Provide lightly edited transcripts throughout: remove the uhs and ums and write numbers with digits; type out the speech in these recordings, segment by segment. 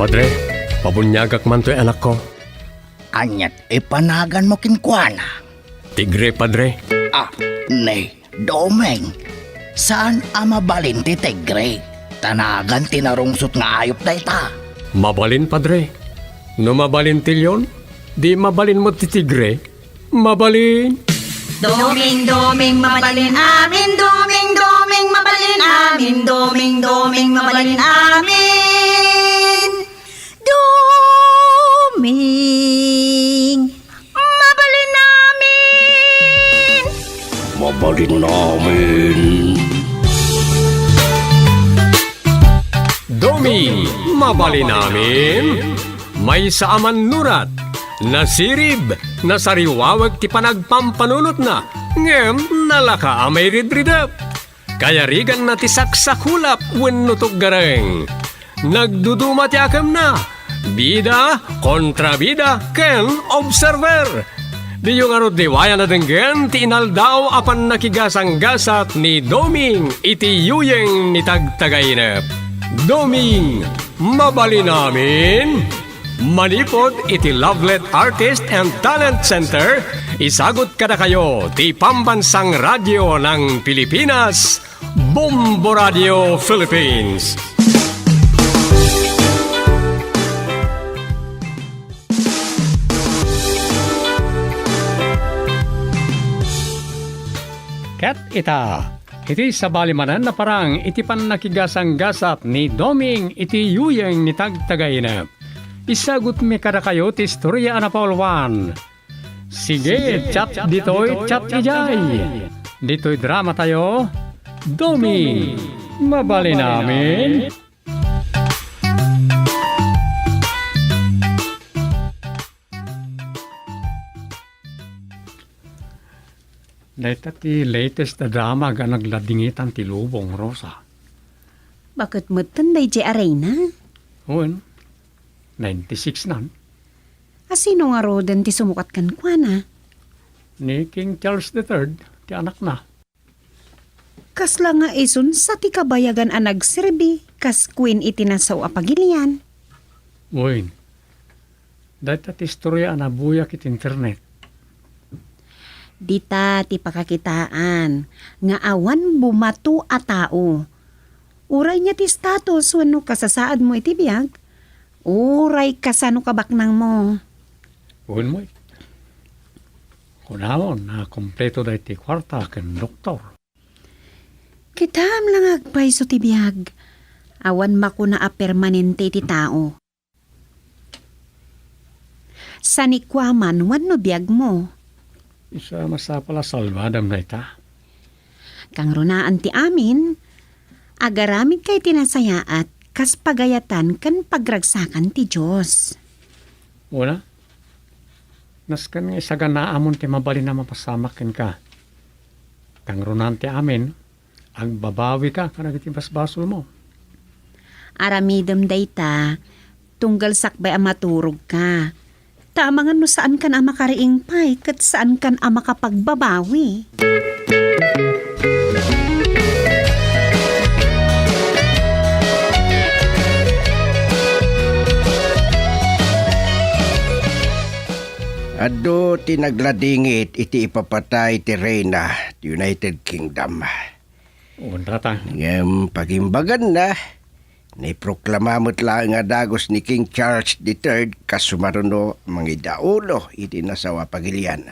Padre, pabunyagak man to'y anak ko. Anyat ipanagan mo kinkwana. Tigre, Padre. Nay, Domeng. Saan mabalin ti Tigre? Tanagan tinarungsot nga ayop na ita. Mabalin, Padre. No mabalin tilyon, di mabalin mo ti Tigre. Mabalin. Doming, doming, mabalin amin. Doming, doming, mabalin amin. Doming, doming, mabalin amin. Doming, mabalin amin. Mabalin namin. Domi, mabalin namin. May saaman nurat, nasirib, nasariwawag ti panagpampanunot na, ngem nalaka amay ridridap. Kaya rigan na ti saksakulap wenno gareng. Nagduduma ti akam na, bida kontra bida ken observer. Di yung arod diwaya na denggen ti inaldaw apan nakigasang-gasat ni Doming iti yuyeng ni tagtagainep. Doming, mabalin namin. Manipod iti Lovelet Artist and Talent Center, isagot kada kayo ti Pambansang Radyo ng Pilipinas, Bombo Radio Philippines. Kat ita, iti sa balimanan na parang iti pan nakigasang-gasat ni Doming iti yuyeng ni tagtagainep. Isagot mi kada kayo ti istorya na Paulwan. Sige, chat dito'y chat ijay. Dito'y drama tayo. Doming, mabali namin. Dahita ti latest na drama ga nagladingitan ti lubong, Rosa. Bakit mo tanday di arena? Uwan, 96 nan. Asino nga roden ti sumukat kan kwa na? Ni King Charles III, ti anak na. Kasla nga ison sa ti kabayagan ang nagserbi, kas queen iti nasaw apagilian. Uwan, dahita ti istorya na buyak iti internet. Dita ti pakakitaan, nga awan bumato a tao. Uray niya ti status wano kasasaad mo iti biyag. Uray kasano kabaknang mo. Uwan mo, kunamon na kompleto da iti kwarta ken doktor. Kitam lang agpay so ti biyag. Awan makuna a permanente ti tao. Sanikwaman wano biyag mo. Isa masapala salvadam na ita. Kang runaan ti amin, agaramid kay tinasayaat kas pagayatan kan pagragsakan ti Diyos. Una, naskan nga isaga na amon ti mabali na mapasamakin ka. Kang runan ti amin, ang babawi ka kanag iti basbasol mo. Aramidem dayta, tunggal sakbay ang maturog ka. Tama nga no saan kan ang makariing pay, kat saan kan ang makapagbabawi. Ado tinagladingit iti ipapatay ti Reyna ti United Kingdom. Rata. Ngem pagimbagan na, niproklamamot lang nga dagos ni King Charles III kasumaruno mga idaulo iti nasawa pagilian.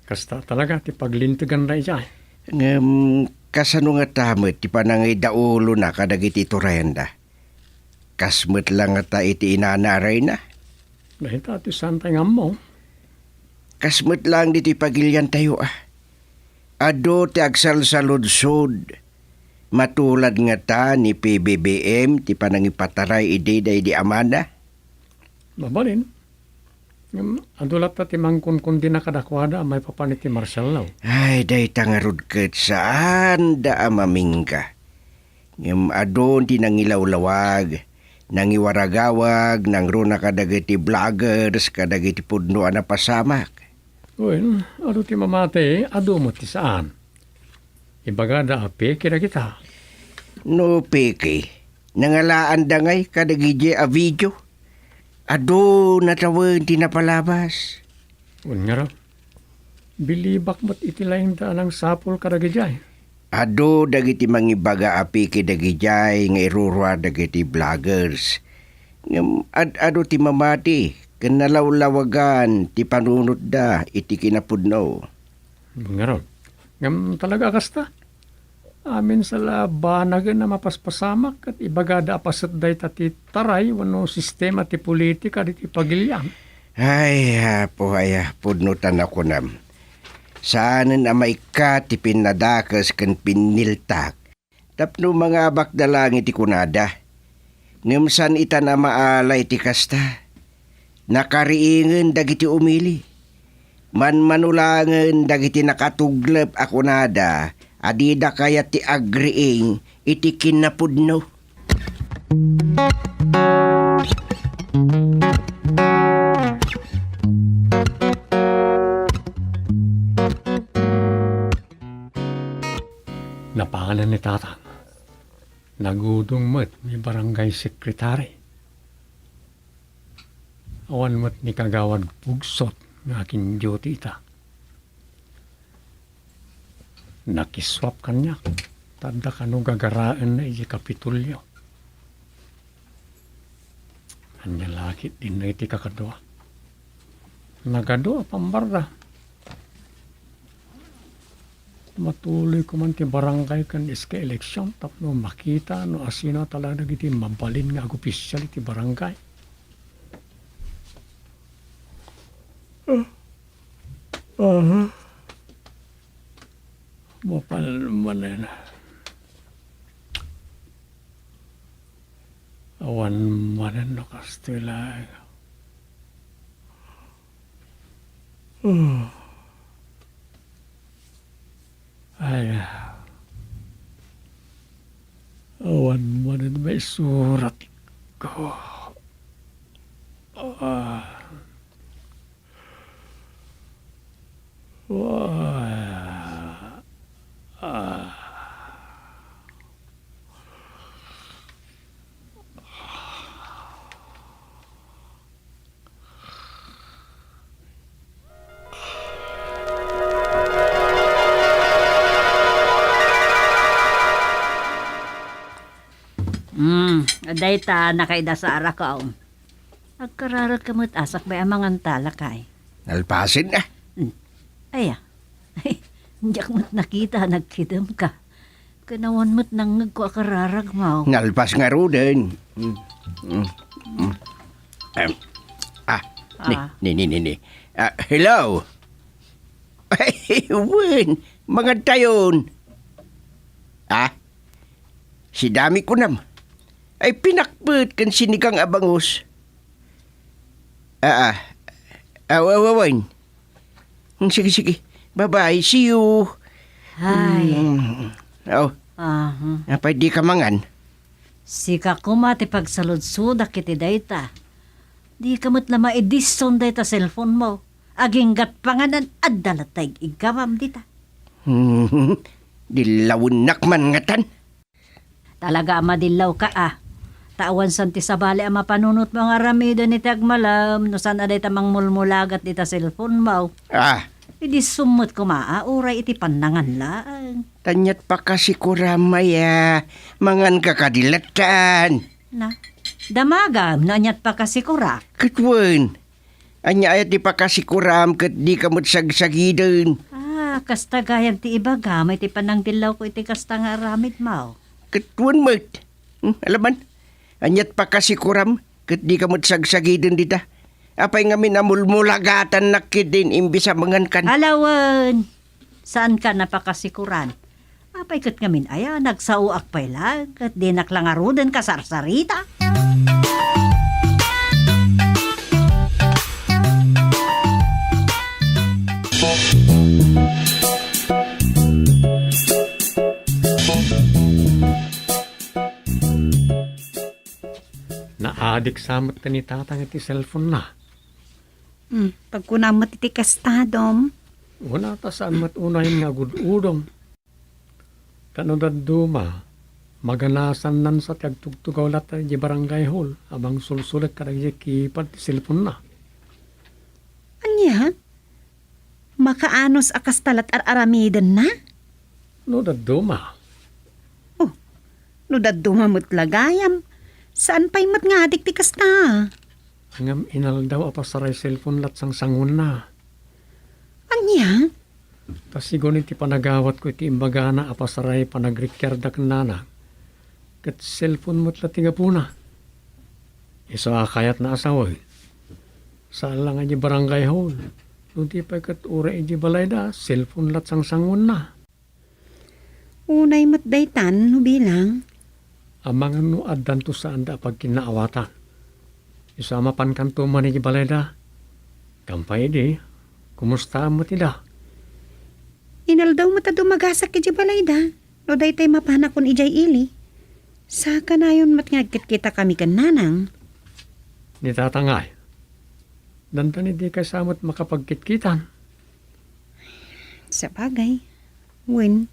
Kasta talaga ti paglintigan na iya. Ngem kasano nga tamot ti panangay daulo na kadagiti turenda. Kasmet lang nga ta iti inanaray na. Dahita ti santay nga mo. Kasmet lang diti pagilian tayo Ado ti agsalsaludsod. Matulad nga ta ni PBBM ti panangipataray ide day di amana. Mabalin. Adulat ta ti mangkunkun di nakadakwada may papanit ti Marshall Law. Ay, day tangarod ket saan da amamingka. Ngem adon ti nangilawlawag, nangiwaragawag, nangruna kadagiti vloggers, kadagiti pudnoan na pasamak. Well, ado ti mamate, ado mo ti saan. Ibaga da api kira kita. No peke, Nangalaan da ngay kadagidye a video. Ado natawan ti napalabas. Unya raw. Bilibak mo't itilayang daan ang sapol kadagijay. Ado dagiti mangibaga api kidagijay nga irurwa dagiti vloggers. Ngem ado ti mamati ken nalawlawagan ti panunot da iti kinapudno. Nga raw. Ngam talaga kasta. Amin sa labanagan na mapaspasamak at ibagada apasat day tati taray wano sistema ti politika di ti pagilyam. Ay, hapo ay pudnutan ako nam. Saanan amay ka ti pinadakas kan piniltak. Tapno mga bakdalang iti kunada. Ngumsan ita na maalay ti kasta. Nakariingan dagiti umili. Manmanulangan dagiti nakatuglep ako nada. Adida kaya ti agriing iti kinapudno. Napangalan ni Tatang. Nagudong mo't ni barangay sekretary. Awan mo't ni kagawad pugsot ng aking duty ita. Nakiswap kanya. Tanda ka nung gagaraan na iti kapitulyo. Anya lakit din na iti kakadwa. Nagadwa pambarda. Matuloy ko man ti barangay kan iska eleksyon tapno makita no asino talaga iti mabalin nga opisyal iti barangay. Mapal manen. Awan manen no kastila. Ay, awan manen may surat ko. Aday ta nakaida sa ara ka. Agkararat ka mo't asak ba ang mga talakay. Nalpasin na. Aya. Diyak mo't nakita, nagkidam ka. Kanawan mo't nangag ko akararag mo. Nalpas nga ro din. Ni. Hello? Ay, Wen, mga tayon. Si dami ko nam. Ay pinakpet kan sinigang abangos. Wen. Sige. Bye-bye. See you. Ay. Apay di ka mangan. Sika ko mati pagsaludsud kiti dayta. Di kamot na maedison dayta cellphone mo. Aging gatpanganan at dalatay igawam dita. Dilawon nakman ngatan. Talaga madilaw ka Tawan santi sa bali ang mapanunot mga ramido ni Tagmalam no saan aday tamang mulmulagat dita cellphone mo. Idi sumot ko uray iti pandangan lang. Tanyat pa kasi kuramaya. Mangan ka kadilatan. Na, damagam na anyat pa kasi kurak. Katwan. Anya ayat di pa kasi kuram kat di kamot sagsagidon. Kasta gayan ti iba gamay ti panang dilaw ko iti kasta nga ramit mo. Katwan mat. Alaman. Anyat pa kasi kuram kat di kamot sagsagidon dita. Apay nga minamulmulagatan nakidin imbis sa mangan kan. Alawan, saan ka napakasikuran? Apay kat ngamin nagsauak pay lang kat di naklangarudan ka sarsarita. Naadik samot ka ni Tatang iti cellphone na. Pag kunamot iti kastadom. Wala ta saan matunayin nga gududom. Kanudad duma, Maganasan nan sa tagtugtugaw lat di barangay hall abang sulsulit kadag di kipad ti cellphone na. Anya? Makaanos akas talat aramidan na? No daduma. No dadumamot lagayam. Saan pa'y mat nga diktikas na? Hangam inal daw apasaray cellphone lat sang sangun na. Anya? Tas sigon iti panagawat ko iti imbaga na apasaray panagrikyardak nana. Kat cellphone mo't latinga po na. Iso akayat na asawa. Saan lang ang barangay hall. Nung di pa kat ura iti balay da, cellphone lat sang sangun na. Unay matdaytan, no bilang. Amang ano adan to saan da pag kinaawatan. Isama pankanto man iti balay da. Kampay di, kumusta mo ti da? Inal daw mata dumagasak iti balay da. No daytay mapana kun ijay ili. Sa kanayon mat nga kita kami kan nanang. Ni tatangay. Dantan di kasamot makapagkitkitan. Sa bagay. Win,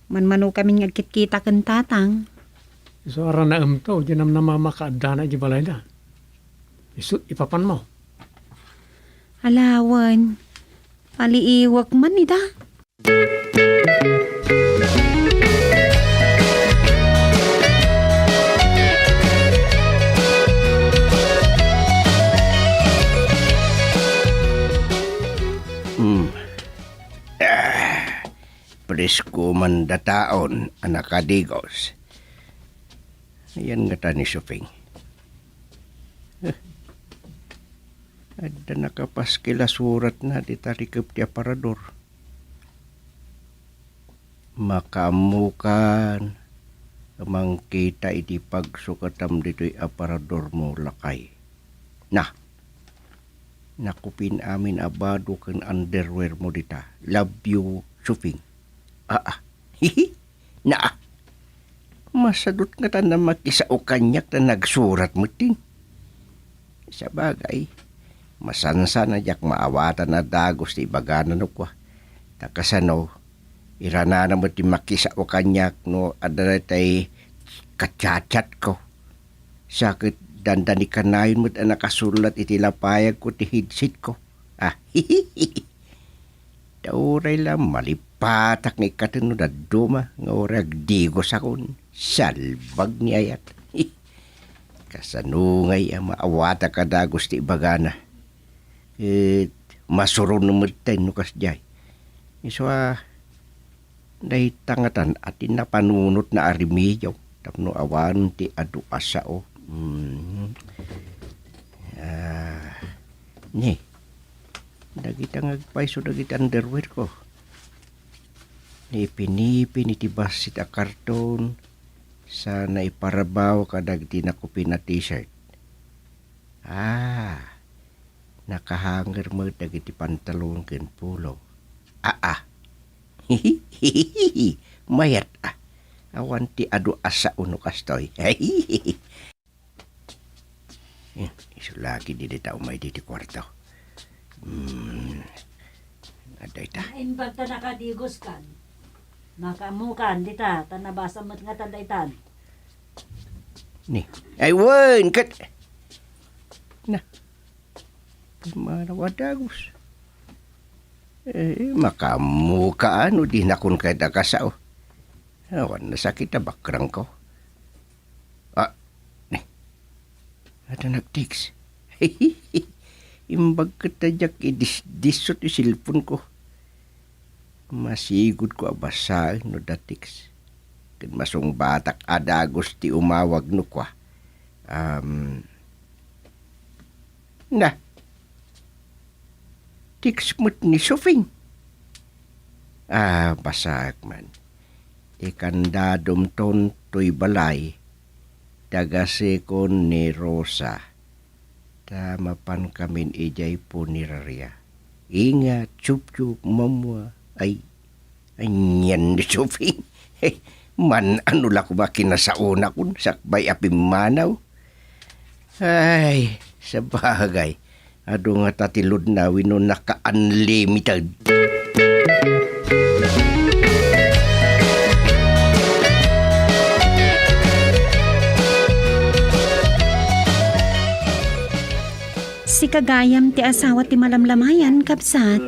manmano kami nga kita kan tatang. So ara na to, di nam namamakaadda na iti balay da. Isu, ipapan mo. Alawan, paliiwak man nida. Presko man dataon, anak kadigos. Ayan nga ta ni Soping. Ada nakapaskila surat na di tarikap ti aparador. Makamukan amang kita iti pagsukatam dito'y aparador mo lakay. Nah, nakupin amin abado kan underwear mo dita. Love you, Soping. Hihi, naa. Masadot nga ta na makisao kanyak na nagsurat mo ting. Sa bagay, masansa na jak maawatan na dagos ti baganan ko. Takasano, irana na mo ti makisao kanyak no adara tay kacachat ko. Sakit dandani kanayon mo't nakasulat iti lapayag ko ti hidsit ko. Hihi. Dauray lang malipatak ni katino na duma nga orag digos akon. Salbag ni ayat. Kasanungay ang maawata ka dagos ti bagana. Masuron na matay no kasjay. Iso dahi tangatan at napanunot na arimidyaw. Tapno awan ti adu asao. Ni. Dagita ngagpaiso dagita underwear ko. Nipinipin iti basit a karton sa naiparabaw kadag tinakupin na t-shirt. Nakahanger mo dagiti pantalon ken pulo. Hihihihi. Mayat awan ti adu asa uno kastoy. Iso lagi di tao may di kwarto. Aday ta. Imbag ta nakadigos kan. Makamukan dita, tanabasa mo't nga tandaytan. Ni. Ay, wan! Kat... Na. Manawadagos. Makamukaan o di na kun kay dakasao. Awan na sakit na bakrang ko. Ni. Ada nagtiks. Imbag katadyak idisdisot yung silpon ko. Masigod ko abasaan no datiks. Kan masong batak adagos ti umawag no kwa. Na. Tiks mo't ni Soping. Basak man. Ikandadom ton to'y balay. Tagasekon ni Rosa. Tamapan kamin ijay po ni Raria. Ingat, chup-chup, mamwa. Ay, anyan ni Soping. Man, ano lang ko ba kinasauna kun? Sakbay apimanaw. Ay, sa bagay. Ado nga tatilod na wino naka-unlimited. si kagayam ti asawa ti malamlamayan, kapsat.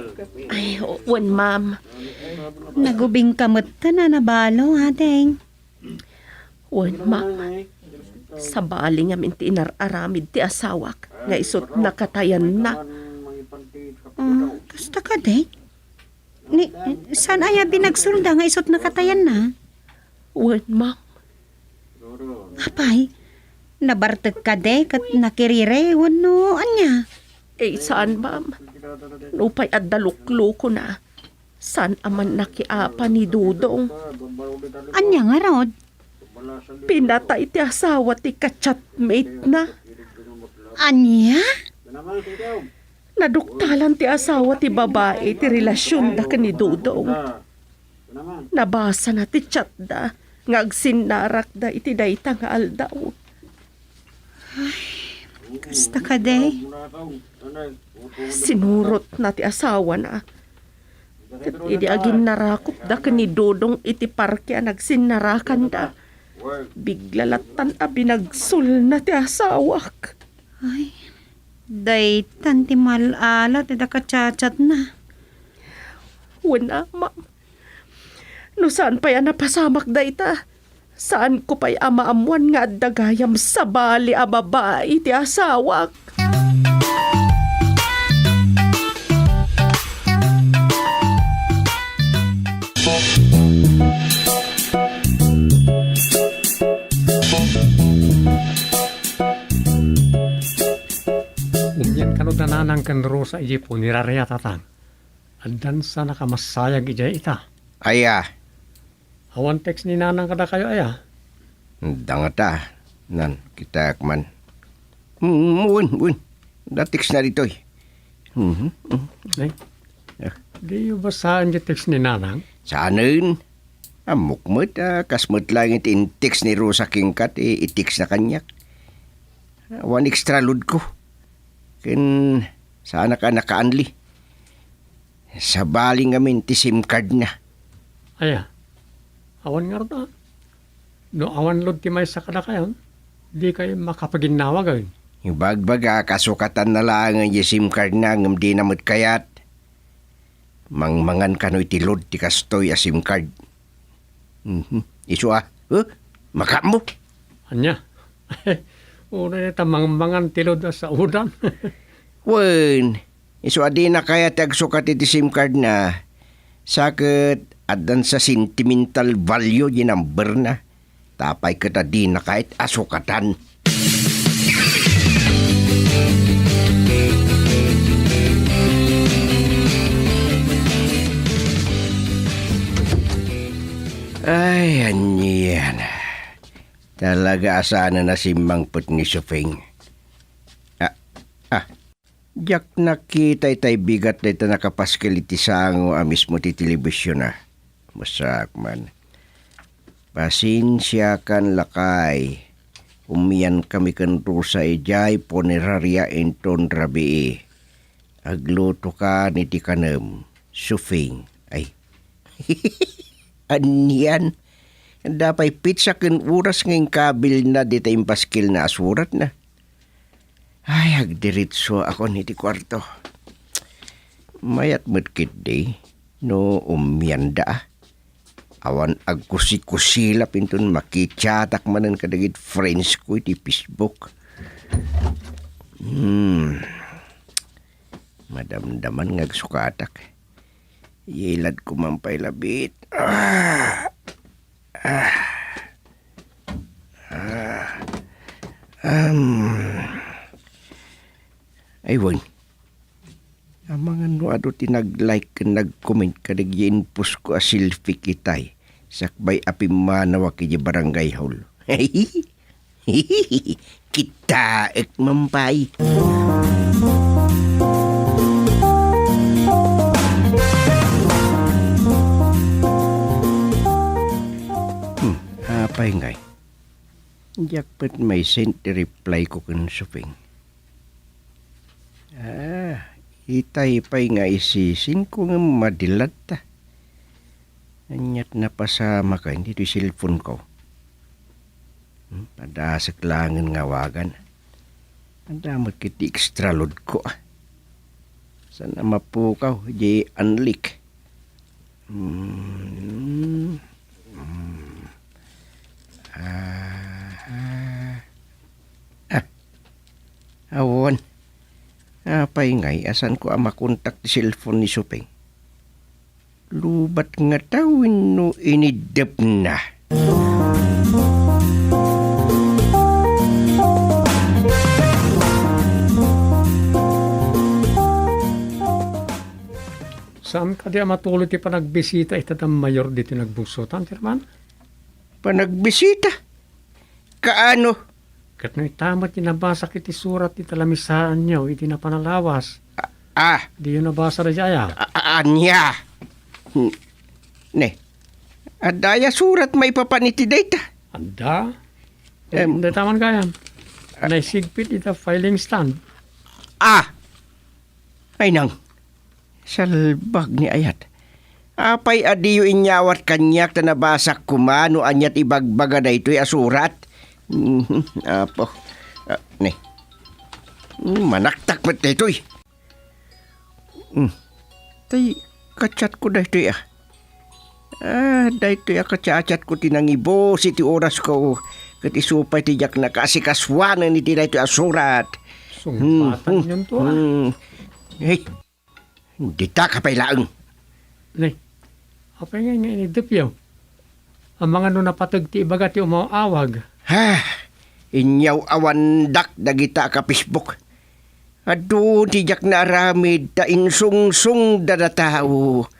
Ay, wan, ma'am. Nagubing kamot ka na nabalo, ateng. Wan, ma'am. Sa bali nga minti inararamid ti asawak. Nga isot nakatayan na. Kasta ka, de? Saan aya binagsulda nga isot nakatayan na? Wan, ma'am. Apay, nabartag ka, de, kat nakirire, wano, anya. Saan, ma'am? Nupay at daluklo ko na. Saan aman nakiapa ni Dudong? Anya nga, Rod? Pinatay ti asawa ti kachatmate na. Anya? Naduktalan ti asawa ti babae ti relasyon da ni Dudong. Nabasa na ti chat da. Ngagsinnarak da iti dayta nga aldaw. Kasta ka, de? Sinurot na ti asawa na. Kat idi agin narakot da ni Dudong iti parke nagsinnarakan da. Biglalatan a binagsul na ti asawak. Ay, day, tanti malala, ti dakachat na. Wala, ma'am. No saan pa yan napasamak da ita? Saan ko pa'y amaamuan nga dagayam sa bali a babae ti asawak? Umyan kanod na nanang kanro sa ijipo niraraya tatang. Andan sa nakamasayag ijay ita. Aya, Awan text ni nanang kada kayo aya. dangata. Nan, kita man. Wun. Datix na dito eh. Nay, di yung basahan yung text ni nanang? Saanin? Amukmut, kasmut lang yung text ni Rosa Kingkat, itix na kanyak. One extra load ko. Ken, sana ka nakaanli. Sa baling amin, ti SIM card na. Aya, awan nga rin. No awan lod ti may sa kada kayo, di kayo makapaginawa gawin. Yung bagbaga, kasukatan na lang ang SIM card na ngam di namot kayat. Mangmangan kano'y tilod ti kastoy a SIM card. Isu maka mo. Anya, una nita mangmangan tilod sa udan. Wen, isu di na kaya tagsukat iti SIM card na. Sakit, adan sa sentimental value yung number na. Tapay kita di na kahit asukatan. Ay, anyan. Talaga asana na si Mangput ni Sufing. Diyak nakita itay bigat na ito nakapaskil iti sango mismo ti telebisyon na. Masak man. Pasensya kan lakay. Umiyan kami kan rusa ijay poneraria enton rabi. Agluto ka ni ti kanem. Sufing. Ay. Anyan. Dapay pizza ken uras ngayong kabil na di tayong paskil na asurat na. Ay, agdiritso ako ni ti kwarto. Mayat medkit day, no umyanda. Awan agkusi-kusila pintun makitsatak manan kadagit friends ko iti Facebook. Madamdaman ngagsukatak. Yilad ko mampay labit. Aywan. Ang mga nuado tinag-like ka nag-comment ka nag-inpus ko a selfie kitay. Sakbay api manawa kaya barangay hall. Kita ek mampay. Apay ngay. Jakpat may sent reply ko kan Sufing. Itay-pay nga isisin ko nga madilat ta. Anyat na pasama ka, hindi ito cellphone ko. Padasak langin nga wagan. Ang damot kiti extra load ko. Sana mapukaw, di unlik. Awon. Apay ngay, asan ko ang makontak di cellphone ni Supeng? Lubat nga tawin no inidap na. Saan ka di matulog ti panagbisita itatang mayor dito nagbusutan, Tirman? Panagbisita? Kaano? Kat no itamat yung nabasa kiti surat ti talamisaan niyo, iti na panalawas. Di yun nabasa na jaya. Anya? Ne, adaya surat may papaniti data. Anda? Hindi taman kayam. Naisigpit ita filing stand. Ay nang, salbag ni ayat. Apay adiyo inyawat kanyak na nabasak kumano anyat ibagbaga na ito'y asurat. Apo, ne, manaktak mat na ito'y. Tay, kachat ko na ito'y dahil kachat ko tinangibo si ti oras ko. Kat isupay ti jak na kasikaswanan ni tinay ito'y asurat. Sumpatan yun to Hey, hindi ta kapailaang. Ne, apay nga inidipyaw. Ang mga no napatag ti ibaga ti umawawag. Inyaw awandak dagita ka Facebook. Adu tijak na aramid ta insungsung dada tao.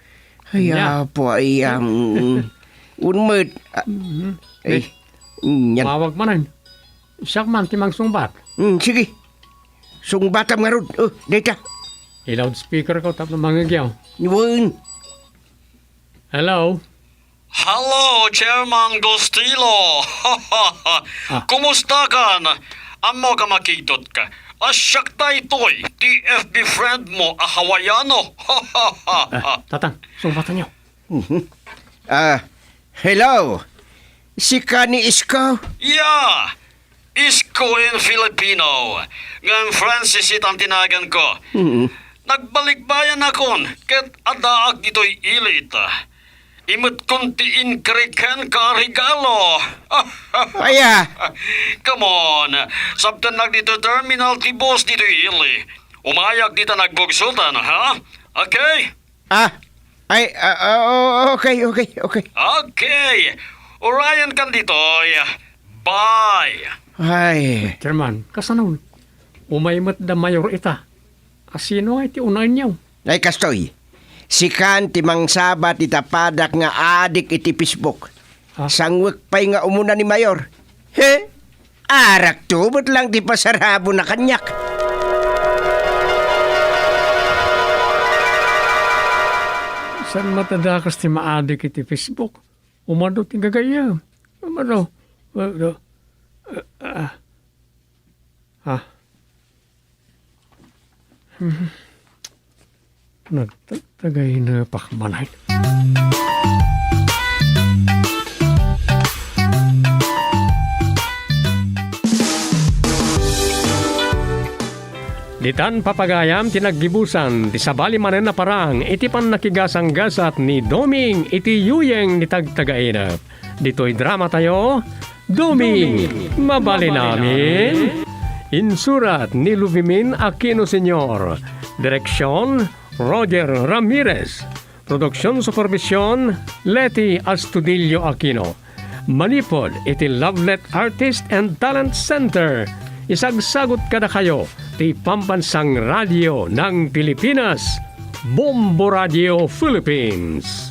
Ay po ay unmed. Yan. Mawag manan. Siyak man timang sungbat. Sige. Sungbatam nga rod. Data. I-loudspeaker ko tapos mangagyaw. Yun. Hello? Hello, Chairman Gostilo. Kumusta ka na? Amo ka makitot ka. Asyak ta ito'y TFB friend mo, a Hawaiano. Tatang, sumbatan niyo. Hello. Si Kani Isko? Yeah, Isko in Filipino. Ngayon Francis itang tinagan ko. Nagbalik-bayan akon, ket adaag ito'y ilit. Imut kuntiin kriken ka regalo. Aya. Come on. Sabtan nag dito terminal ti boss dito ili. Umayak dito nagbugsultan, ha? Okay? Okay. Okay. Orion kan dito. Bye. Ay. Chairman, kasanon? Umaymat da mayor ita. Asino ay ti unayin niyo? Ay kastoy. Si Kan timang sabat itapadak nga adik iti Facebook. Sangwek pa'y nga umuna ni Mayor. Arak tubot lang ti pasarabo na kanyak. San matadakas ti maadik iti Facebook? Umado ti gagaya. Umado. Nagtagay na pakmanay. Ditan papagayam tinaggibusan ti sabali manen na parang iti pan nakigasang-gasat ni Doming iti yuyeng ni tagtagainap. Dito'y drama tayo, Doming, mabali namin. Insurat ni Luvimin Aquino Sr. Direksyon, Roger Ramirez. Produksyon Supervision, Leti Astudillo Aquino. Manipod iti Lovelet Artist and Talent Center. Isagsagot kada kayo ti Pambansang Radio ng Pilipinas, Bombo Radio Philippines.